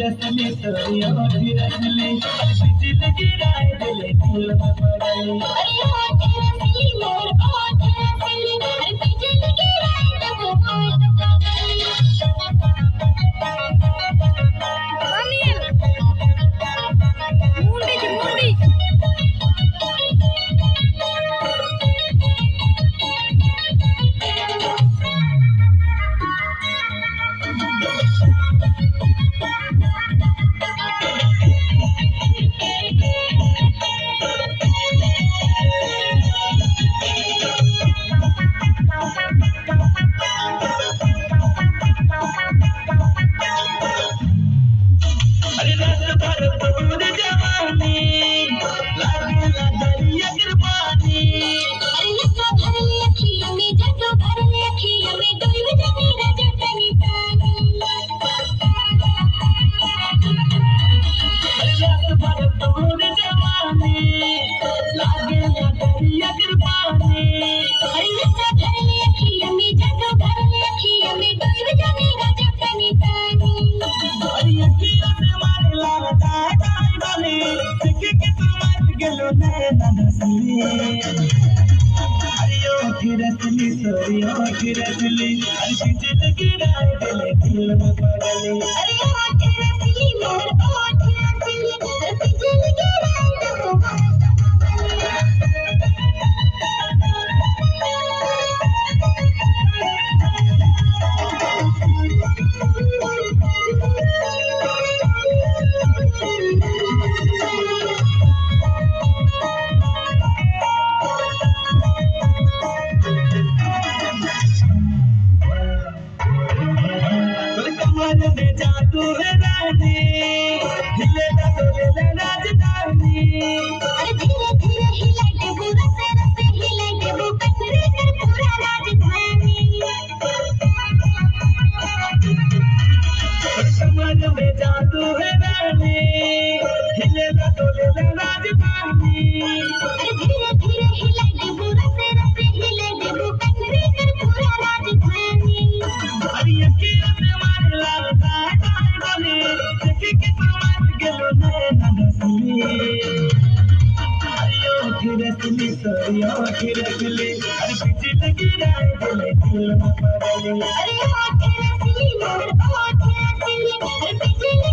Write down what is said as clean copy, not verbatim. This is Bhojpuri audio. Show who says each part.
Speaker 1: रसने तोरी होठ रसले बिजली गिराए दिले दिल में पड़ले
Speaker 2: अरे होठ रसली मोर होठ रसली अरे बिजली गिराए तब होठ पगली अनिल मुंडी
Speaker 1: अरे रस भरपूर जवानी लागे ना दरिया गिरबानी
Speaker 2: अरे नशा भर अखियों में जगो भर अखियों में डूब जाने राजा तनी पानी
Speaker 1: अरे रस भरपूर जवानी लागे ना दरिया गिरबानी
Speaker 2: अरे नशा भर अखियों में जगो भर अखियों में डूब जाने राजा तनी पानी
Speaker 1: अरे अखियों से मारे लागता गाय वाली देखे के तू मत गेलो नैना नसली अरे ओठ रसली तोरी होठ रसली अरे बिजली गिराए दिले दिल में पड़ले
Speaker 2: अरे होठ रसली मोर होठ रसली अरे बिजली गिराए तब होठ
Speaker 1: तोर कमर में जादू है रानी हिले ना डोले ना राजधानी
Speaker 2: अरे धीरे धीरे हिला दे बुरा सर पे हिला दे वो कसरे कर पूरा राजधानी
Speaker 1: तोर कमर में जादू है रानी हिले ना डोले ना राजधानी
Speaker 2: अरे धीरे धीरे हिला दे बुरा सर पे हिला दे वो कसरे कर पूरा राजधानी
Speaker 1: अरे अखियों से मारे लागता गाय वाली देखे के तू मत गेलो नैना नसली अरे ओठ रसली तोरी होठ रसली अरे बिजली गिराए दिले दिल में पड़ले
Speaker 2: अरे होठ रसली मोर होठ रसली अरे बिजली